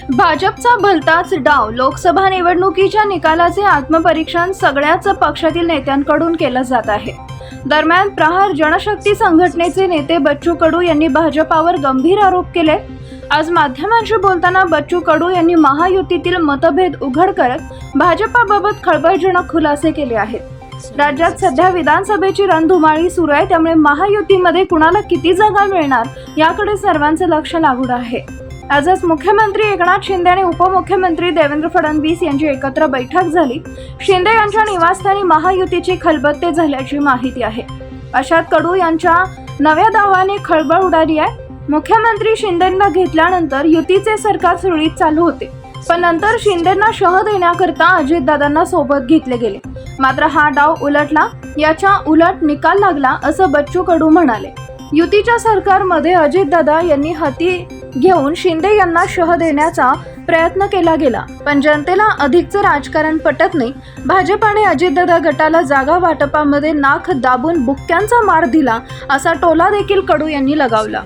भाजपचा भलताच डाव. लोकसभा निवडणुकीच्या निकालाचे आत्मपरीक्षण सगळ्याच पक्षातील नेत्यांकडून केलं जात आहे. दरम्यान प्रहार जनशक्ती संघटनेचे नेते बच्चू कडू यांनी भाजपावर गंभीर आरोप केले. आज माध्यमांशी बोलताना बच्चू कडू यांनी महायुतीतील मतभेद उघड करत भाजपाबाबत खळबळजनक खुलासे केले आहेत. राज्यात सध्या विधानसभेची रणधुमाळी सुरू आहे, त्यामुळे महायुतीमध्ये कुणाला किती जागा मिळणार याकडे सर्वांचे लक्ष लागून आहे. आजच मुख्यमंत्री एकनाथ शिंदे आणि उपमुख्यमंत्री देवेंद्र फडणवीस यांची एकत्र बैठक झाली. शिंदे यांच्या निवासस्थानी महायुतीची खलबत्ते झाल्याची माहिती आहे. अशात कडू यांच्या नव्या दावाने खळबळ उडाली आहे. मुख्यमंत्री शिंदेंना घेतल्यानंतर युतीचे सरकार सुरळीत चालू होते, पण नंतर शिंदेंना शह देण्याकरता अजितदादांना सोबत घेतले गेले. मात्र हा डाव उलटला, याच्या उलट निकाल लागला असं बच्चू कडू म्हणाले. युतीच्या सरकारमध्ये अजितदादा यांनी हाती घेऊन शिंदे यांना शह देण्याचा प्रयत्न केला गेला, पण जनतेला अधिकचं राजकारण पटत नाही. भाजपाने अजितदादा गटाला जागा वाटपामध्ये नाक दाबून बुक्क्यांचा मार दिला असा टोला देखील कडू यांनी लगावला.